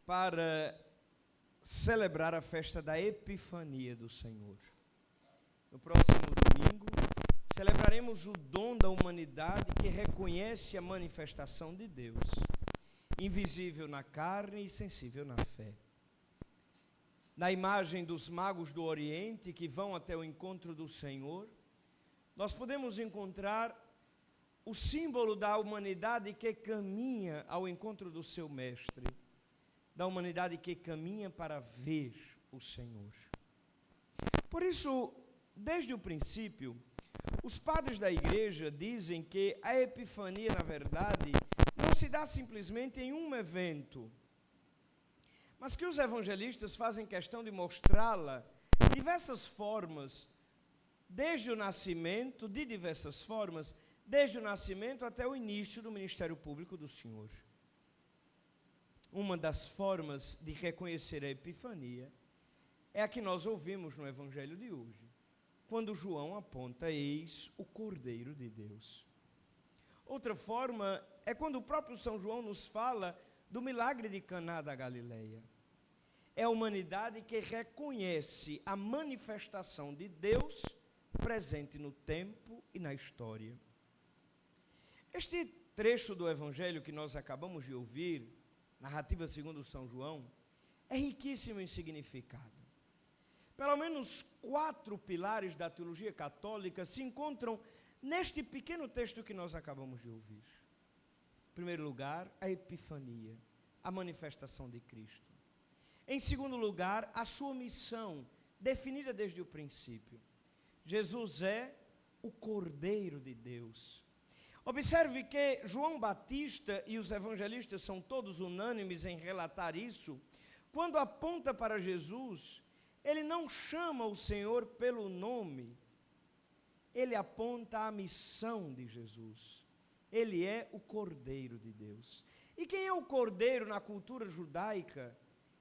Para celebrar a festa da Epifania do Senhor. No próximo domingo, celebraremos o dom da humanidade que reconhece a manifestação de Deus, invisível na carne e sensível na fé. Na imagem dos magos do Oriente que vão até o encontro do Senhor, nós podemos encontrar o símbolo da humanidade que caminha ao encontro do seu Mestre, da humanidade que caminha para ver o Senhor. Por isso, desde o princípio, os padres da igreja dizem que a Epifania, na verdade, não se dá simplesmente em um evento, mas que os evangelistas fazem questão de mostrá-la de diversas formas, desde o nascimento, de diversas formas, desde o nascimento até o início do ministério público do Senhor. Uma das formas de reconhecer a Epifania é a que nós ouvimos no Evangelho de hoje, quando João aponta: eis o Cordeiro de Deus. Outra forma é quando o próprio São João nos fala do milagre de Caná da Galileia. É a humanidade que reconhece a manifestação de Deus presente no tempo e na história. Este trecho do Evangelho que nós acabamos de ouvir, narrativa segundo São João, é riquíssimo em significado. Pelo menos 4 pilares da teologia católica se encontram neste pequeno texto que nós acabamos de ouvir. Em primeiro lugar, a Epifania, a manifestação de Cristo. Em segundo lugar, a sua missão, definida desde o princípio. Jesus é o Cordeiro de Deus. Observe que João Batista e os evangelistas são todos unânimes em relatar isso. Quando aponta para Jesus, ele não chama o Senhor pelo nome, ele aponta a missão de Jesus. Ele é o Cordeiro de Deus. E quem é o Cordeiro na cultura judaica?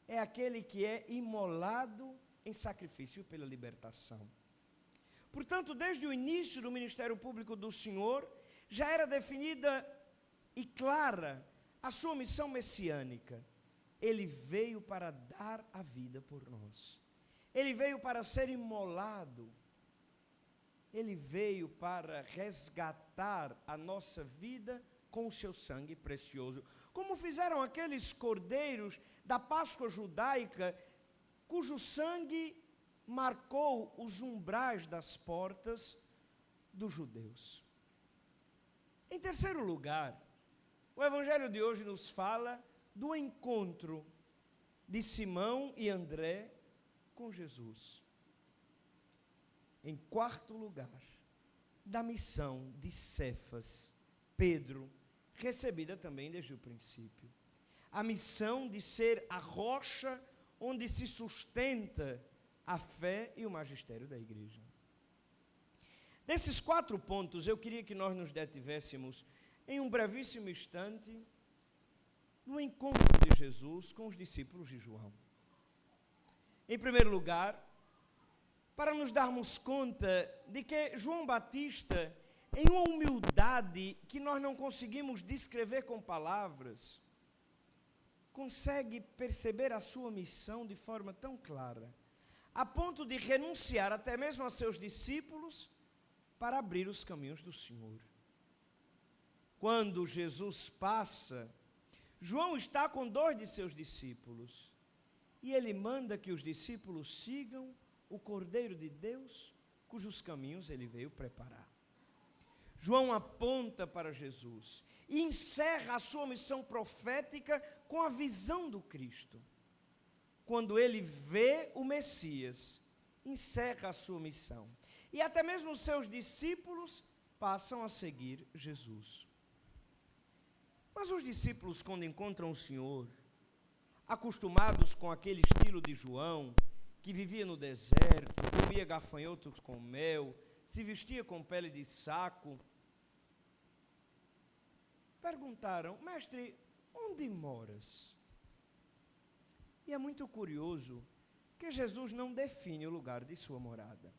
É aquele que é imolado em sacrifício pela libertação. Portanto, desde o início do ministério público do Senhor, já era definida e clara a sua missão messiânica. Ele veio para dar a vida por nós. Ele veio para ser imolado. Ele veio para resgatar a nossa vida com o seu sangue precioso. Como fizeram aqueles cordeiros da Páscoa judaica, cujo sangue marcou os umbrais das portas dos judeus. Em terceiro lugar, o Evangelho de hoje nos fala do encontro de Simão e André com Jesus. Em quarto lugar, da missão de Cefas, Pedro, recebida também desde o princípio. A missão de ser a rocha onde se sustenta a fé e o magistério da igreja. Desses 4 pontos, eu queria que nós nos detivéssemos em um brevíssimo instante no encontro de Jesus com os discípulos de João. Em primeiro lugar, para nos darmos conta de que João Batista, em uma humildade que nós não conseguimos descrever com palavras, consegue perceber a sua missão de forma tão clara, a ponto de renunciar até mesmo a seus discípulos para abrir os caminhos do Senhor. Quando Jesus passa, João está com 2 de seus discípulos e ele manda que os discípulos sigam o Cordeiro de Deus, cujos caminhos ele veio preparar. João aponta para Jesus e encerra a sua missão profética com a visão do Cristo. Quando ele vê o Messias, encerra a sua missão. E até mesmo os seus discípulos passam a seguir Jesus. Mas os discípulos, quando encontram o Senhor, acostumados com aquele estilo de João, que vivia no deserto, comia gafanhotos com mel, se vestia com pele de saco, perguntaram: mestre, onde moras? E é muito curioso que Jesus não define o lugar de sua morada.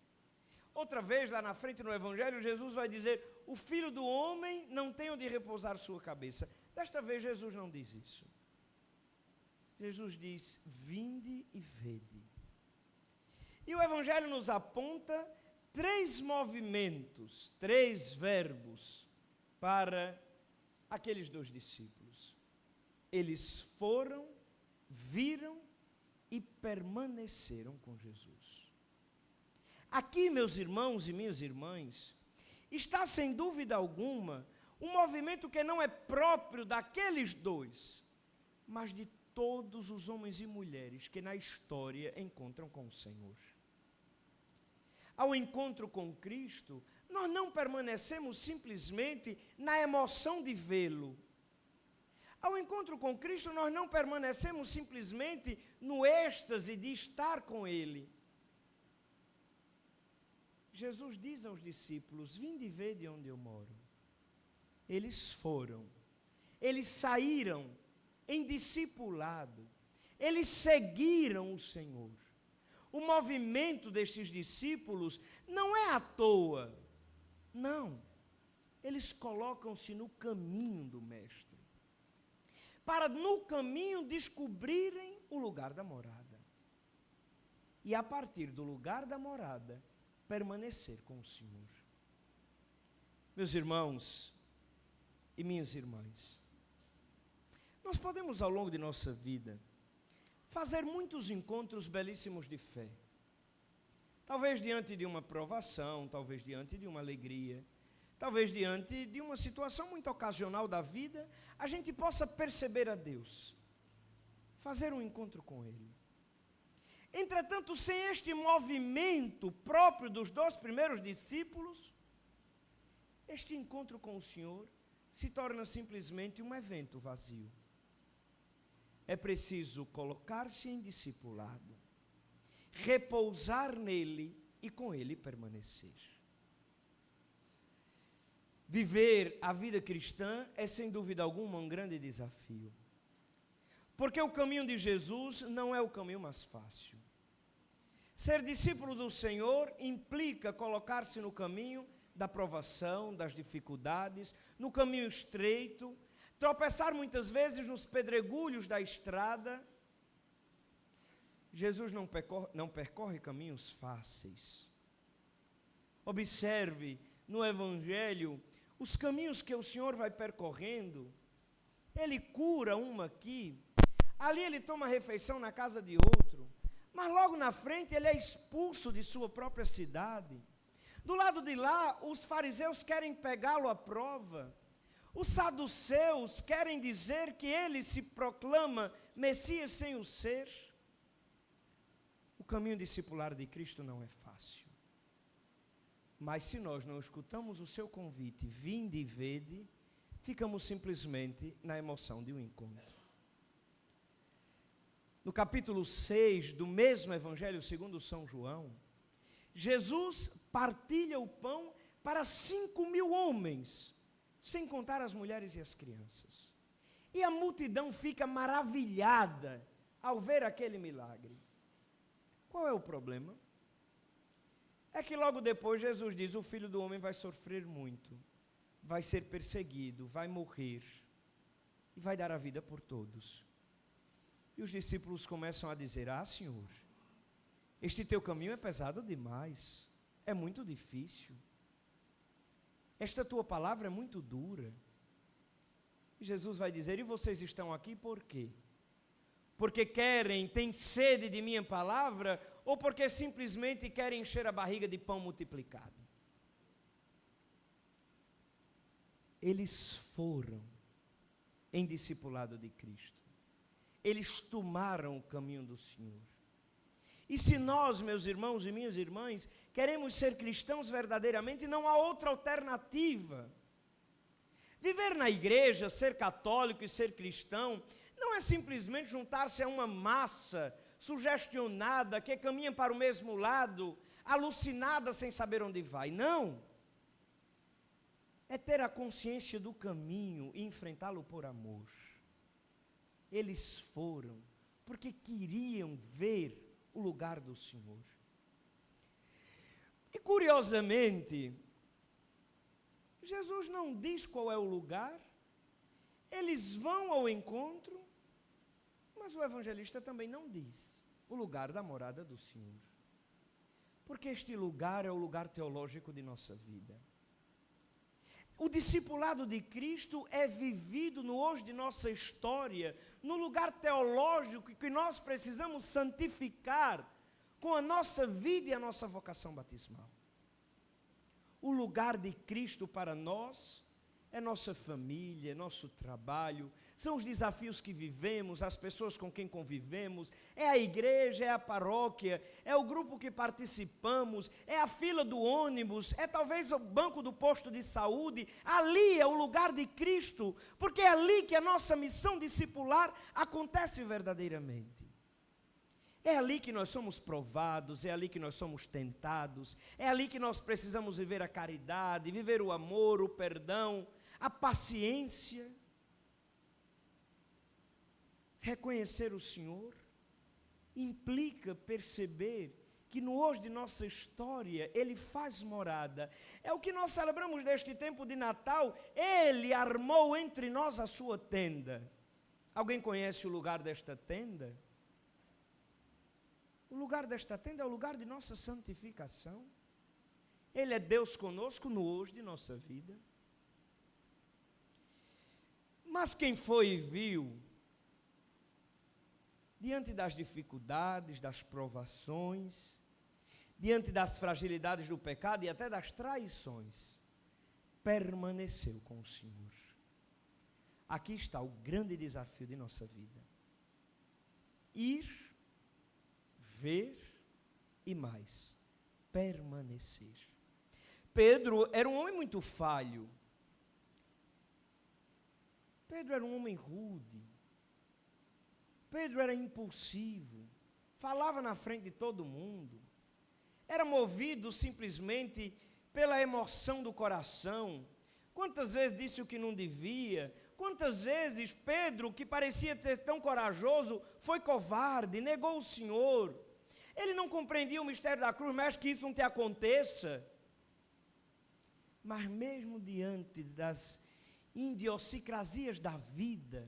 Outra vez, lá na frente no Evangelho, Jesus vai dizer: o Filho do Homem não tem onde repousar sua cabeça. Desta vez, Jesus não diz isso. Jesus diz: vinde e vede. E o Evangelho nos aponta 3 movimentos, 3 verbos para aqueles 2 discípulos. Eles foram, viram e permaneceram com Jesus. Aqui, meus irmãos e minhas irmãs, está sem dúvida alguma um movimento que não é próprio daqueles 2, mas de todos os homens e mulheres que na história encontram com o Senhor. Ao encontro com Cristo, nós não permanecemos simplesmente na emoção de vê-lo. Ao encontro com Cristo, nós não permanecemos simplesmente no êxtase de estar com Ele. Jesus diz aos discípulos: vinde e vede onde eu moro. Eles foram, eles saíram em discipulado, eles seguiram o Senhor. O movimento destes discípulos não é à toa, não. Eles colocam-se no caminho do Mestre, para no caminho descobrirem o lugar da morada. E a partir do lugar da morada, permanecer com o Senhor. Meus irmãos e minhas irmãs, nós podemos ao longo de nossa vida fazer muitos encontros belíssimos de fé. Talvez diante de uma provação, talvez diante de uma alegria, talvez diante de uma situação muito ocasional da vida, a gente possa perceber a Deus, fazer um encontro com Ele. Entretanto, sem este movimento próprio dos 2 primeiros discípulos, este encontro com o Senhor se torna simplesmente um evento vazio. É preciso colocar-se em discipulado, repousar nele e com ele permanecer. Viver a vida cristã é sem dúvida alguma um grande desafio, porque o caminho de Jesus não é o caminho mais fácil. Ser discípulo do Senhor implica colocar-se no caminho da provação, das dificuldades, no caminho estreito, tropeçar muitas vezes nos pedregulhos da estrada. Jesus não percorre caminhos fáceis. Observe no Evangelho os caminhos que o Senhor vai percorrendo. Ele cura uma aqui, ali ele toma refeição na casa de outro, mas logo na frente ele é expulso de sua própria cidade. Do lado de lá, os fariseus querem pegá-lo à prova. Os saduceus querem dizer que ele se proclama Messias sem o ser. O caminho discipular de Cristo não é fácil. Mas se nós não escutamos o seu convite, vinde e vede, ficamos simplesmente na emoção de um encontro. No capítulo 6 do mesmo Evangelho segundo São João, Jesus partilha o pão para 5.000 homens, sem contar as mulheres e as crianças. E a multidão fica maravilhada ao ver aquele milagre. Qual é o problema? É que logo depois Jesus diz: o Filho do Homem vai sofrer muito, vai ser perseguido, vai morrer e vai dar a vida por todos. E os discípulos começam a dizer: ah, Senhor, este teu caminho é pesado demais, é muito difícil. Esta tua palavra é muito dura. E Jesus vai dizer: e vocês estão aqui por quê? Porque têm sede de minha palavra, ou porque simplesmente querem encher a barriga de pão multiplicado? Eles foram em discipulado de Cristo. Eles tomaram o caminho do Senhor. E se nós, meus irmãos e minhas irmãs, queremos ser cristãos verdadeiramente, não há outra alternativa. Viver na igreja, ser católico e ser cristão, não é simplesmente juntar-se a uma massa sugestionada que caminha para o mesmo lado, alucinada sem saber onde vai. Não. É ter a consciência do caminho e enfrentá-lo por amor. Eles foram porque queriam ver o lugar do Senhor. E curiosamente, Jesus não diz qual é o lugar. Eles vão ao encontro, mas o evangelista também não diz o lugar da morada do Senhor. Porque este lugar é o lugar teológico de nossa vida. O discipulado de Cristo é vivido no hoje de nossa história, no lugar teológico que nós precisamos santificar com a nossa vida e a nossa vocação batismal. O lugar de Cristo para nós é nossa família, nosso trabalho, são os desafios que vivemos, as pessoas com quem convivemos, é a igreja, é a paróquia, é o grupo que participamos, é a fila do ônibus, é talvez o banco do posto de saúde. Ali é o lugar de Cristo, porque é ali que a nossa missão discipular acontece verdadeiramente. É ali que nós somos provados, é ali que nós somos tentados, é ali que nós precisamos viver a caridade, viver o amor, o perdão, a paciência. Reconhecer o Senhor implica perceber que no hoje de nossa história Ele faz morada. É o que nós celebramos neste tempo de Natal. Ele armou entre nós a sua tenda. Alguém conhece o lugar desta tenda? O lugar desta tenda é o lugar de nossa santificação. Ele é Deus conosco no hoje de nossa vida. Mas quem foi e viu, diante das dificuldades, das provações, diante das fragilidades do pecado e até das traições, permaneceu com o Senhor. Aqui está o grande desafio de nossa vida. Ir, ver e mais, permanecer. Pedro era um homem muito falho. Pedro era um homem rude. Pedro era impulsivo, falava na frente de todo mundo, era movido simplesmente pela emoção do coração. Quantas vezes disse o que não devia? Quantas vezes Pedro, que parecia ter tão corajoso, foi covarde, negou o Senhor? Ele não compreendia o mistério da cruz, mas que isso não te aconteça. Mas mesmo diante das idiosincrasias da vida,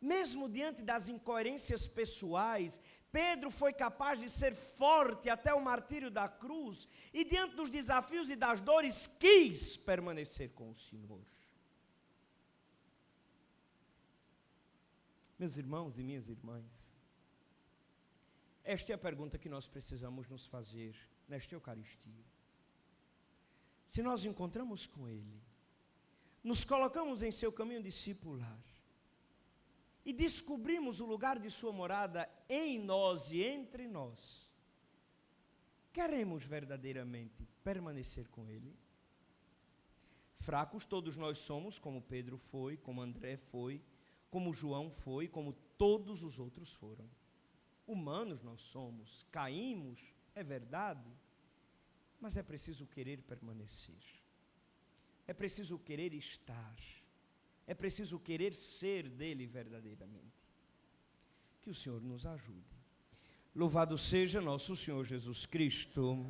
mesmo diante das incoerências pessoais, Pedro foi capaz de ser forte até o martírio da cruz e diante dos desafios e das dores quis permanecer com o Senhor. Meus irmãos e minhas irmãs, esta é a pergunta que nós precisamos nos fazer nesta Eucaristia. Se nós encontramos com Ele, nos colocamos em seu caminho discipular, e descobrimos o lugar de sua morada em nós e entre nós, queremos verdadeiramente permanecer com Ele? Fracos todos nós somos, como Pedro foi, como André foi, como João foi, como todos os outros foram. Humanos nós somos, caímos, é verdade, mas é preciso querer permanecer, é preciso querer estar, é preciso querer ser dele verdadeiramente. Que o Senhor nos ajude. Louvado seja nosso Senhor Jesus Cristo.